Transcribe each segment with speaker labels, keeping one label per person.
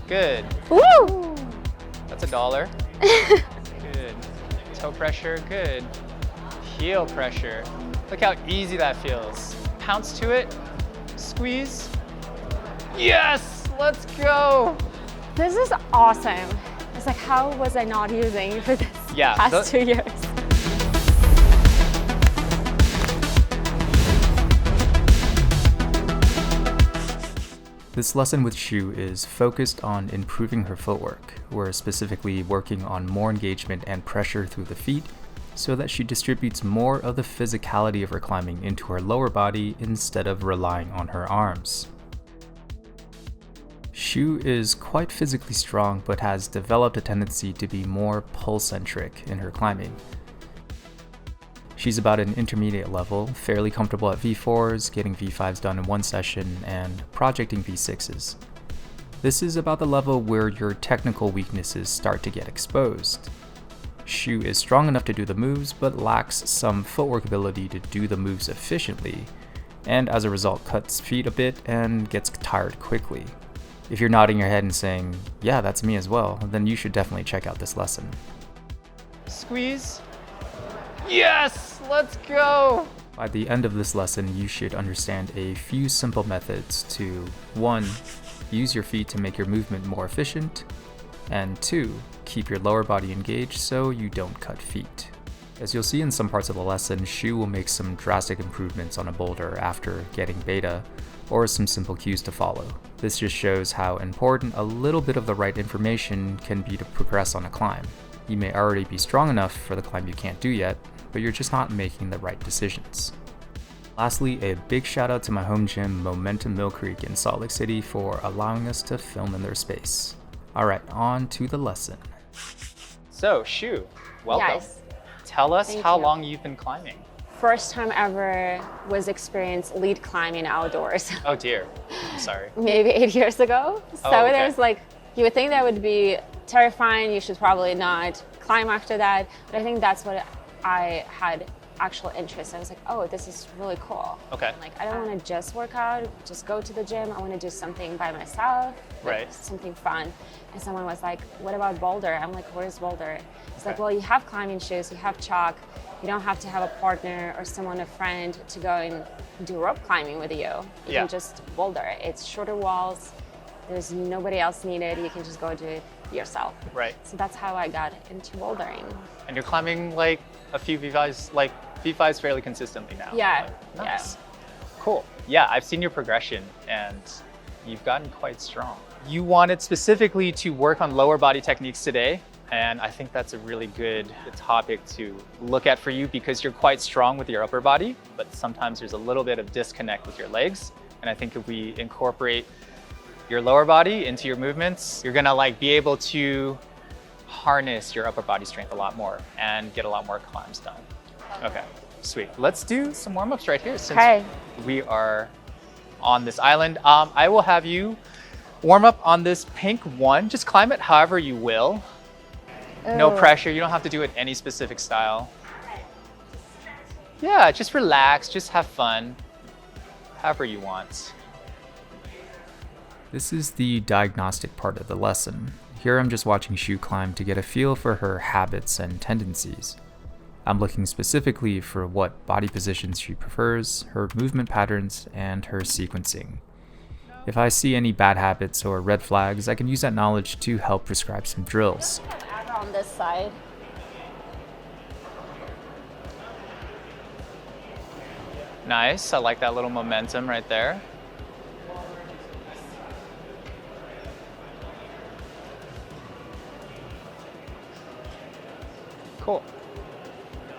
Speaker 1: Good.
Speaker 2: Woo!
Speaker 1: That's $1. Good. Toe pressure, good. Heel pressure. Look how easy that feels. Pounce to it, squeeze. Yes, let's go.
Speaker 2: This is awesome. It's like, how was I not using it for this past 2 years?
Speaker 3: This lesson with Shu is focused on improving her footwork. We're specifically working on more engagement and pressure through the feet so that she distributes more of the physicality of her climbing into her lower body instead of relying on her arms. Shu is quite physically strong but has developed a tendency to be more pull-centric in her climbing. She's about an intermediate level, fairly comfortable at V4s, getting V5s done in one session, and projecting V6s. This is about the level where your technical weaknesses start to get exposed. Shu is strong enough to do the moves, but lacks some footwork ability to do the moves efficiently, and as a result cuts feet a bit and gets tired quickly. If you're nodding your head and saying, yeah, that's me as well, then you should definitely check out this lesson.
Speaker 1: Squeeze. Yes, let's go.
Speaker 3: By the end of this lesson, you should understand a few simple methods to 1. Use your feet to make your movement more efficient, and 2. Keep your lower body engaged so you don't cut feet. As you'll see in some parts of the lesson, Shu will make some drastic improvements on a boulder after getting beta, or some simple cues to follow. This just shows how important a little bit of the right information can be to progress on a climb. You may already be strong enough for the climb you can't do yet, but you're just not making the right decisions. Lastly, a big shout out to my home gym, Momentum Mill Creek in Salt Lake City, for allowing us to film in their space. Alright, on to the lesson.
Speaker 1: So, Shu, welcome.
Speaker 2: Yes.
Speaker 1: Tell us
Speaker 2: Thank
Speaker 1: how
Speaker 2: you.
Speaker 1: long you've been climbing.
Speaker 2: First time ever was experienced lead climbing outdoors.
Speaker 1: Oh dear, I'm sorry.
Speaker 2: Maybe 8 years ago. So
Speaker 1: okay.
Speaker 2: there's like, you would think that would be terrifying. You should probably not climb after that. But I think that's what I had actual interest. I was like, oh, this is really cool.
Speaker 1: Okay.
Speaker 2: Like, I don't want to just work out, just go to the gym. I want to do something by myself, like
Speaker 1: Right.
Speaker 2: something fun. And someone was like, what about Boulder? I'm like, where's Boulder? It's like,
Speaker 1: Okay.
Speaker 2: well, you have climbing shoes, you have chalk. You don't have to have a partner or someone, a friend, to go and do rope climbing with you. You
Speaker 1: Yeah.
Speaker 2: can just boulder. It's shorter walls. There's nobody else needed. You can just go do it yourself.
Speaker 1: Right.
Speaker 2: So that's how I got into bouldering.
Speaker 1: And you're climbing like a few V5s, like V5s fairly consistently now.
Speaker 2: Yeah.
Speaker 1: Like, nice. Cool. Yeah, I've seen your progression and you've gotten quite strong. You wanted specifically to work on lower body techniques today. And I think that's a really good topic to look at for you because you're quite strong with your upper body, but sometimes there's a little bit of disconnect with your legs. And I think if we incorporate your lower body into your movements, you're gonna like be able to harness your upper body strength a lot more and get a lot more climbs done. Okay, sweet. Let's do some warm-ups right here since we are on this island. I will have you warm up on this pink one. Just climb it however you will. No pressure, you don't have to do it any specific style. Yeah, just relax, just have fun, however you want.
Speaker 3: This is the diagnostic part of the lesson. Here I'm just watching Shu climb to get a feel for her habits and tendencies. I'm looking specifically for what body positions she prefers, her movement patterns, and her sequencing. If I see any bad habits or red flags, I can use that knowledge to help prescribe some drills.
Speaker 2: On this side.
Speaker 1: Nice, I like that little momentum right there. Cool.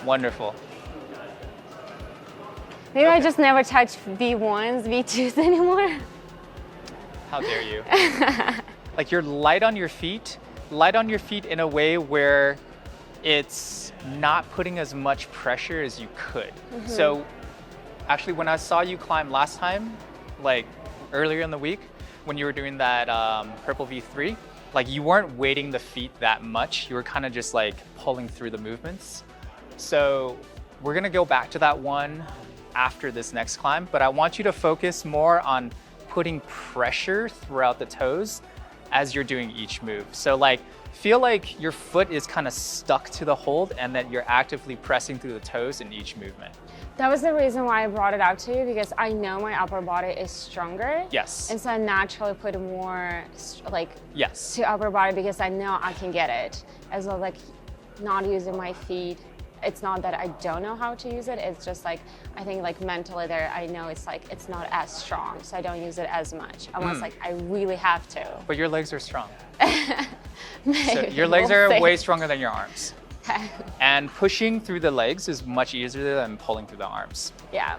Speaker 1: Wonderful.
Speaker 2: Maybe I just never touch V1s, V2s anymore.
Speaker 1: How dare you? Like you're light on your feet in a way where it's not putting as much pressure as you could. So actually when I saw you climb last time, like earlier in the week, when you were doing that purple V3, like you weren't weighting the feet that much. You were kind of just like pulling through the movements. So we're gonna go back to that one after this next climb, but I want you to focus more on putting pressure throughout the toes as you're doing each move. So like, feel like your foot is kind of stuck to the hold and that you're actively pressing through the toes in each movement.
Speaker 2: That was the reason why I brought it out to you, because I know my upper body is stronger.
Speaker 1: Yes.
Speaker 2: And so I naturally put more like
Speaker 1: Yes.
Speaker 2: to upper body because I know I can get it. As well, like not using my feet. It's not that I don't know how to use it. It's just like, I think like mentally there, I know it's like, it's not as strong. So I don't use it as much unless like I really have to.
Speaker 1: But your legs are strong.
Speaker 2: Maybe,
Speaker 1: So your legs
Speaker 2: we'll
Speaker 1: are
Speaker 2: see.
Speaker 1: way stronger than your arms. And pushing through the legs is much easier than pulling through the arms.
Speaker 2: Yeah.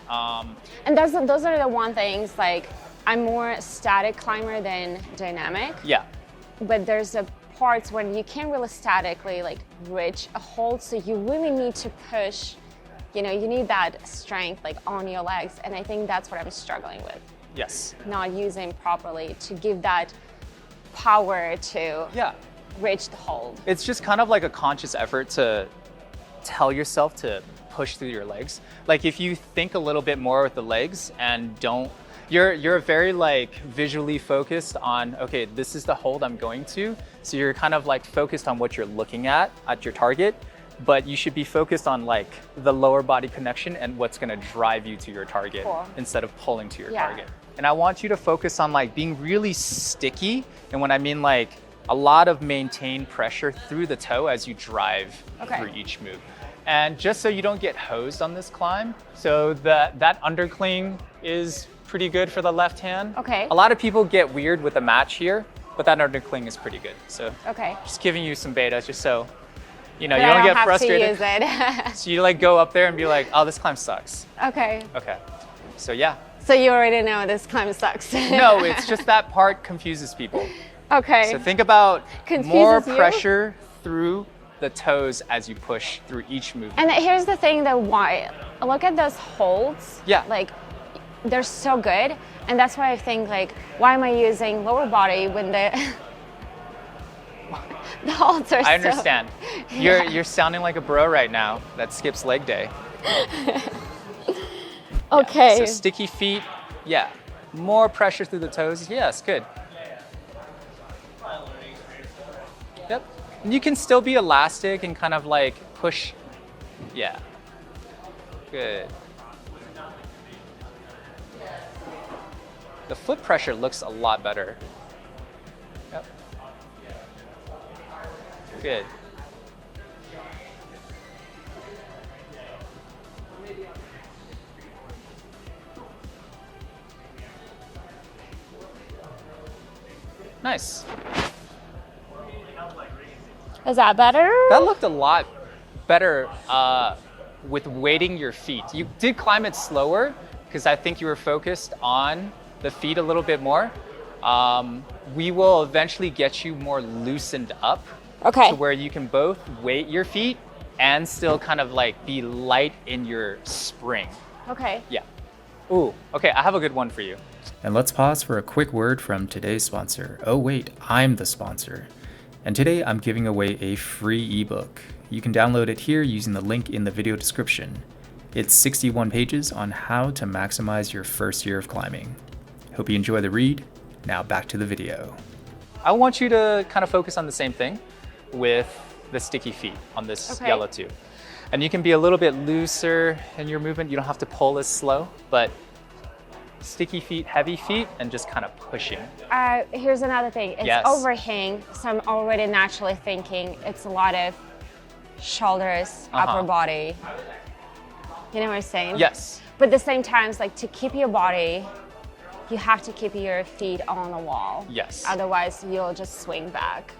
Speaker 2: And those are the one things, like I'm more static climber than dynamic.
Speaker 1: Yeah.
Speaker 2: But there's a parts when you can't really statically like reach a hold, so you really need to push, you know, you need that strength like on your legs, and I think that's what I'm struggling with.
Speaker 1: Yes.
Speaker 2: Not using properly to give that power to
Speaker 1: Yeah.
Speaker 2: reach the hold.
Speaker 1: It's just kind of like a conscious effort to tell yourself to push through your legs. Like if you think a little bit more with the legs and don't, you're very like visually focused on, okay, this is the hold I'm going to. So you're kind of like focused on what you're looking at your target, but you should be focused on like the lower body connection and what's gonna drive you to your target.
Speaker 2: Cool.
Speaker 1: Instead of pulling to your
Speaker 2: Yeah.
Speaker 1: target. And I want you to focus on like being really sticky. And when I mean like a lot of maintained pressure through the toe as you drive
Speaker 2: Okay.
Speaker 1: through each move. And just so you don't get hosed on this climb, so that undercling is pretty good for the left hand.
Speaker 2: Okay.
Speaker 1: A lot of people get weird with the match here, but that undercling is pretty good. So
Speaker 2: Okay.
Speaker 1: just giving you some beta just so, you know,
Speaker 2: But
Speaker 1: you
Speaker 2: I
Speaker 1: don't get
Speaker 2: have
Speaker 1: frustrated.
Speaker 2: to use it.
Speaker 1: So you like go up there and be like, oh, this climb sucks.
Speaker 2: Okay.
Speaker 1: Okay. So yeah.
Speaker 2: So you already know this climb sucks.
Speaker 1: No, it's just that part confuses people.
Speaker 2: Okay.
Speaker 1: So think about
Speaker 2: Confuses
Speaker 1: more
Speaker 2: you?
Speaker 1: pressure through the toes as you push through each movement.
Speaker 2: And here's the thing, that why, look at those holds.
Speaker 1: Yeah.
Speaker 2: Like, they're so good. And that's why I think, like, why am I using lower body when the the holds are
Speaker 1: I
Speaker 2: so...
Speaker 1: understand. You're sounding like a bro right now that skips leg day.
Speaker 2: Okay.
Speaker 1: So sticky feet, yeah. More pressure through the toes, yes, good. Yep. And you can still be elastic and kind of like push, yeah. Good. The foot pressure looks a lot better. Yep. Good. Nice.
Speaker 2: Is that better?
Speaker 1: That looked a lot better with weighting your feet. You did climb it slower because I think you were focused on the feet a little bit more. We will eventually get you more loosened up
Speaker 2: Okay.
Speaker 1: to where you can both weight your feet and still kind of like be light in your spring.
Speaker 2: Okay.
Speaker 1: Yeah. Ooh, okay, I have a good one for you.
Speaker 3: And let's pause for a quick word from today's sponsor. Oh wait, I'm the sponsor. And today I'm giving away a free ebook. You can download it here using the link in the video description. It's 61 pages on how to maximize your first year of climbing. Hope you enjoy the read. Now back to the video.
Speaker 1: I want you to kind of focus on the same thing with the sticky feet on this
Speaker 2: Okay.
Speaker 1: yellow tube. And you can be a little bit looser in your movement. You don't have to pull as slow, but sticky feet, heavy feet, and just kind of pushing.
Speaker 2: Here's another thing. It's
Speaker 1: Yes.
Speaker 2: overhang, so I'm already naturally thinking it's a lot of shoulders, upper body. You know what I'm saying?
Speaker 1: Yes.
Speaker 2: But at the same time, it's like to keep your body, you have to keep your feet on the wall.
Speaker 1: Yes.
Speaker 2: Otherwise, you'll just swing back.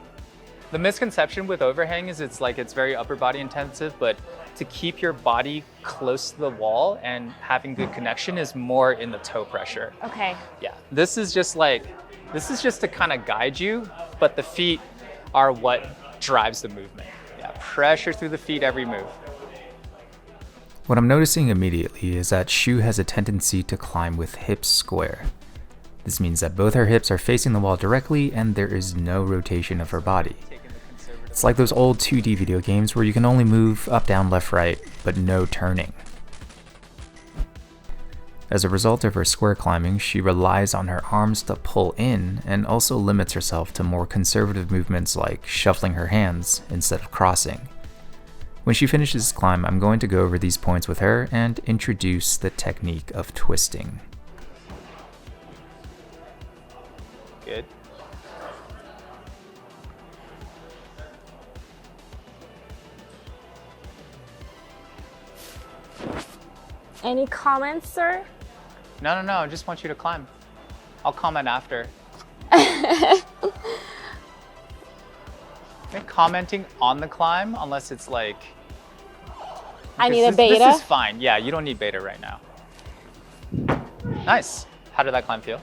Speaker 1: The misconception with overhang is it's very upper body intensive, but to keep your body close to the wall and having good connection is more in the toe pressure.
Speaker 2: Okay.
Speaker 1: Yeah, this is just to kind of guide you, but the feet are what drives the movement. Yeah, pressure through the feet every move.
Speaker 3: What I'm noticing immediately is that Shu has a tendency to climb with hips square. This means that both her hips are facing the wall directly and there is no rotation of her body. It's like those old 2D video games where you can only move up, down, left, right, but no turning. As a result of her square climbing, she relies on her arms to pull in and also limits herself to more conservative movements like shuffling her hands instead of crossing. When she finishes this climb, I'm going to go over these points with her and introduce the technique of twisting.
Speaker 1: Good.
Speaker 2: Any comments, sir?
Speaker 1: No, I just want you to climb. I'll comment after. I think commenting on the climb, unless it's like...
Speaker 2: I need a
Speaker 1: This
Speaker 2: beta.
Speaker 1: is fine. Yeah, you don't need beta right now. Nice. How did that climb feel?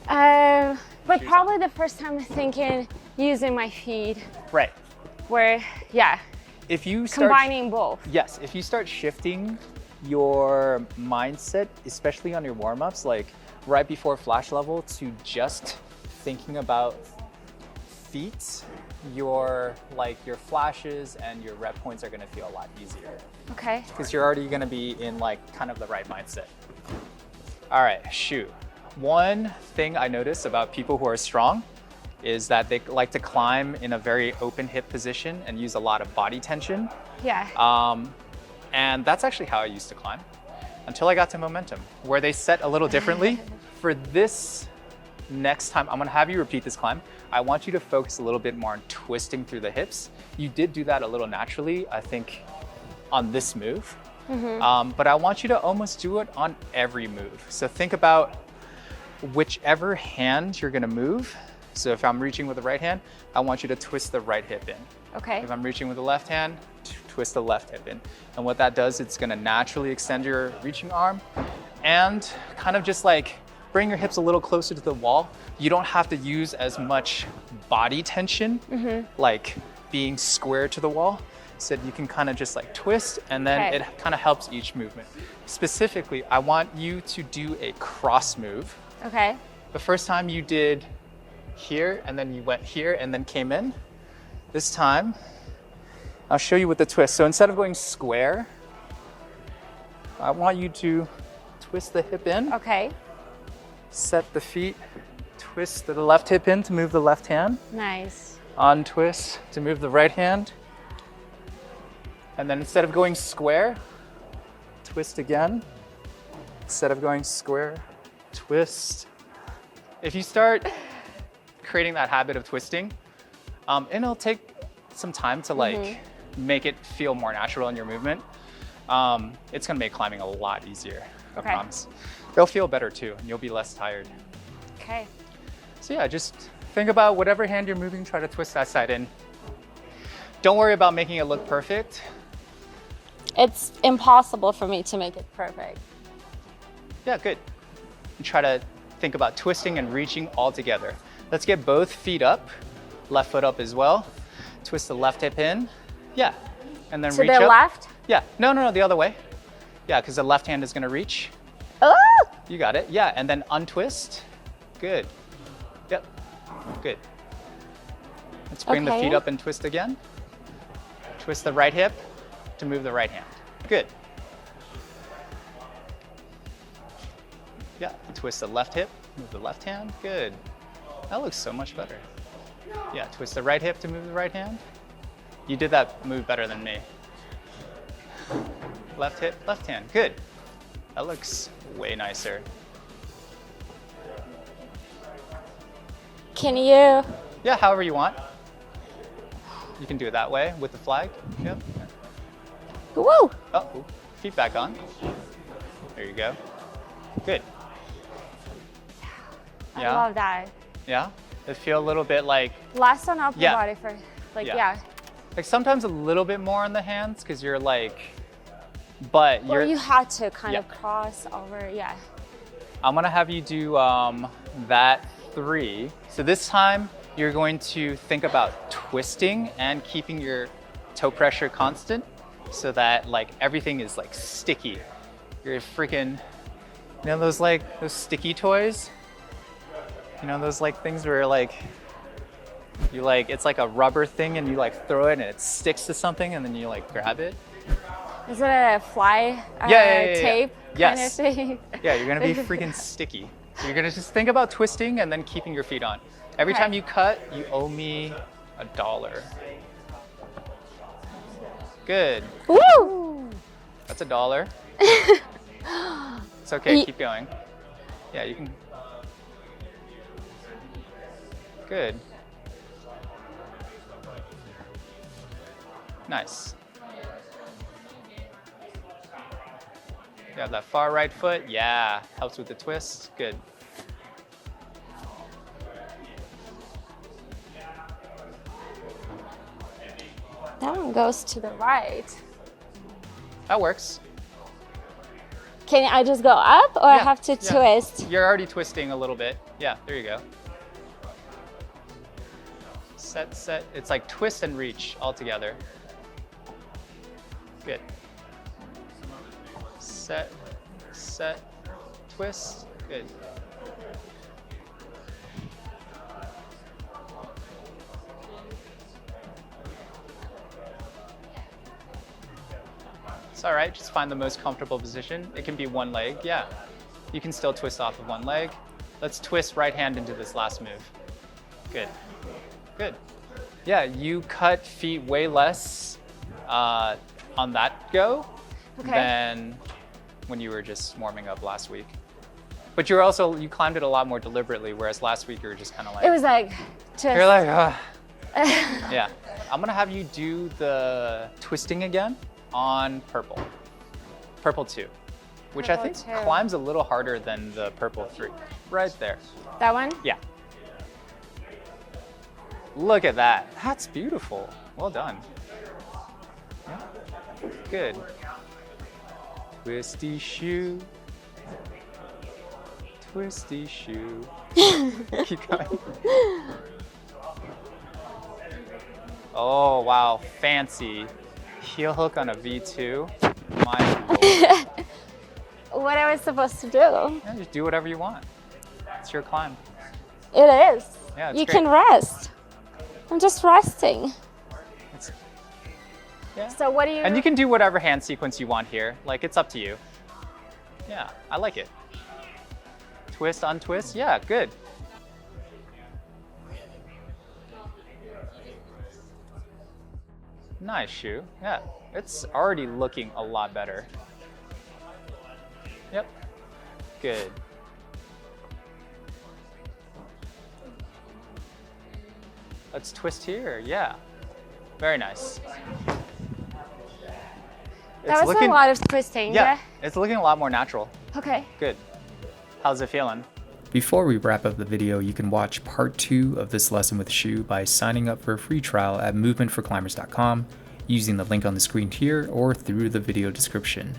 Speaker 2: But
Speaker 1: Shoes
Speaker 2: probably the first time thinking using my feet,
Speaker 1: Right.
Speaker 2: where, yeah,
Speaker 1: If you start...
Speaker 2: combining both.
Speaker 1: Yes, if you start shifting your mindset, especially on your warm-ups, like right before flash level, to just thinking about feet, your flashes and your rep points are gonna feel a lot easier
Speaker 2: Okay.
Speaker 1: because you're already gonna be in like kind of the right mindset. All right, shoot. One thing I notice about people who are strong is that they like to climb in a very open hip position and use a lot of body tension.
Speaker 2: Yeah.
Speaker 1: And that's actually how I used to climb until I got to momentum, where they set a little differently. For this next time, I'm gonna have you repeat this climb. I want you to focus a little bit more on twisting through the hips. You did do that a little naturally, I think, on this move. But I want you to almost do it on every move. So think about whichever hand you're gonna move. So if I'm reaching with the right hand, I want you to twist the right hip in.
Speaker 2: Okay.
Speaker 1: If I'm reaching with the left hand, twist the left hip in. And what that does, it's gonna naturally extend your reaching arm and kind of just like bring your hips a little closer to the wall. You don't have to use as much body tension, like being square to the wall. So you can kind of just like twist, and then
Speaker 2: Okay.
Speaker 1: it kind of helps each movement. Specifically, I want you to do a cross move.
Speaker 2: Okay.
Speaker 1: The first time you did here, and then you went here, and then came in. This time, I'll show you with the twist. So instead of going square, I want you to twist the hip in,
Speaker 2: Okay.
Speaker 1: set the feet, twist the left hip in to move the left hand,
Speaker 2: Nice.
Speaker 1: untwist to move the right hand. And then instead of going square, twist again. Instead of going square, twist. If you start creating that habit of twisting, and it'll take some time to like make it feel more natural in your movement. It's gonna make climbing a lot easier, I
Speaker 2: Okay.
Speaker 1: promise. It'll feel better too, and you'll be less tired.
Speaker 2: Okay.
Speaker 1: So yeah, just think about whatever hand you're moving, try to twist that side in. Don't worry about making it look perfect.
Speaker 2: It's impossible for me to make it perfect.
Speaker 1: Yeah, good. And try to think about twisting and reaching all together. Let's get both feet up, left foot up as well. Twist the left hip in. Yeah, and then
Speaker 2: To
Speaker 1: reach
Speaker 2: the
Speaker 1: up.
Speaker 2: left?
Speaker 1: Yeah, no, the other way. Yeah, because the left hand is gonna reach.
Speaker 2: Oh!
Speaker 1: You got it. Yeah, and then untwist. Good. Yep. Good. Let's bring the
Speaker 2: Okay.
Speaker 1: feet up and twist again. Twist the right hip to move the right hand. Good. Yeah, twist the left hip, move the left hand. Good. That looks so much better. Yeah, twist the right hip to move the right hand. You did that move better than me. Left hip, left hand. Good. That looks way nicer.
Speaker 2: Can you?
Speaker 1: Yeah, however you want. You can do it that way with the flag. Yep.
Speaker 2: Woo!
Speaker 1: Oh, ooh, feet back on. There you go. Good.
Speaker 2: I
Speaker 1: Yeah.
Speaker 2: love that.
Speaker 1: Yeah? It feel a little bit like
Speaker 2: Last on upper
Speaker 1: Yeah.
Speaker 2: body for, like,
Speaker 1: Yeah.
Speaker 2: yeah.
Speaker 1: sometimes a little bit more on the hands because you're like, but
Speaker 2: Or
Speaker 1: you're,
Speaker 2: you had to kind
Speaker 1: Yeah.
Speaker 2: of cross over, yeah.
Speaker 1: I'm gonna have you do that 3. So this time you're going to think about twisting and keeping your toe pressure constant so that like everything is like sticky. You're freaking, you know those sticky toys? You know those like things where like, you like, it's like a rubber thing and you like throw it and it sticks to something and then you like grab it?
Speaker 2: Is it a fly
Speaker 1: Yeah.
Speaker 2: tape?
Speaker 1: Yes.
Speaker 2: kind of thing.
Speaker 1: Yeah, you're gonna be freaking sticky. So you're gonna just think about twisting and then keeping your feet on. Every
Speaker 2: Okay.
Speaker 1: time you cut, you owe me $1. Good.
Speaker 2: Woo!
Speaker 1: That's $1. It's okay, keep going. Yeah, you can. Good. Nice. Yeah, that far right foot, yeah, helps with the twist. Good.
Speaker 2: That one goes to the right.
Speaker 1: That works.
Speaker 2: Can I just go up, or I
Speaker 1: Yeah,
Speaker 2: have to
Speaker 1: yeah.
Speaker 2: twist?
Speaker 1: You're already twisting a little bit. Yeah, there you go. Set, set. It's like twist and reach all together. Good. Set, set, twist. Good. It's all right. Just find the most comfortable position. It can be one leg. Yeah. You can still twist off of one leg. Let's twist right hand into this last move. Good. Good. Yeah, you cut feet way less on that go
Speaker 2: Okay.
Speaker 1: than when you were just warming up last week. But you climbed it a lot more deliberately, whereas last week you were just kind of like,
Speaker 2: It was like just.
Speaker 1: you're like, yeah. I'm gonna have you do the twisting again on purple. Purple 2, which I
Speaker 2: Purple
Speaker 1: think
Speaker 2: 2.
Speaker 1: climbs a little harder than the purple 3. Right there.
Speaker 2: That one?
Speaker 1: Yeah. Look at that. That's beautiful. Well done. Yeah. Good. Twisty shoe. Twisty shoe. Keep going. Oh, wow. Fancy. Heel hook on a V2. My lord.
Speaker 2: What I was supposed to do?
Speaker 1: Yeah, just do whatever you want. It's your climb.
Speaker 2: It is.
Speaker 1: Yeah, it's
Speaker 2: you
Speaker 1: great.
Speaker 2: can rest. I'm just resting.
Speaker 1: It's, yeah.
Speaker 2: So what do you?
Speaker 1: And you can do whatever hand sequence you want here. Like, it's up to you. Yeah, I like it. Twist, untwist. Yeah, good. Nice shoe. Yeah, it's already looking a lot better. Yep. Good. Let's twist here. Yeah. Very nice.
Speaker 2: That was a lot of twisting.
Speaker 1: Yeah, it's looking a lot more natural.
Speaker 2: Okay.
Speaker 1: Good. How's it feeling?
Speaker 3: Before we wrap up the video, you can watch part 2 of this lesson with Shu by signing up for a free trial at movementforclimbers.com using the link on the screen here or through the video description.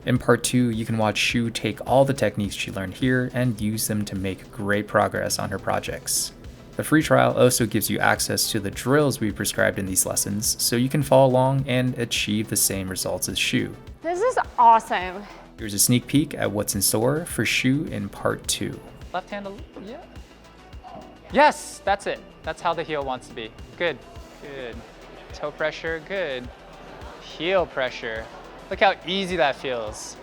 Speaker 3: In part 2, you can watch Shu take all the techniques she learned here and use them to make great progress on her projects. The free trial also gives you access to the drills we prescribed in these lessons, so you can follow along and achieve the same results as Shu.
Speaker 2: This is awesome.
Speaker 3: Here's a sneak peek at what's in store for Shu in part 2.
Speaker 1: Left hand, yeah. Yes, that's it. That's how the heel wants to be. Good, good. Toe pressure, good. Heel pressure. Look how easy that feels.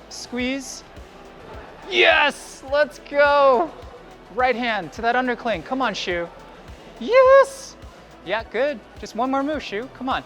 Speaker 1: Squeeze. Yes, let's go. Right hand to that undercling. Come on, Shu. Yes. Yeah, good. Just one more move, Shu. Come on.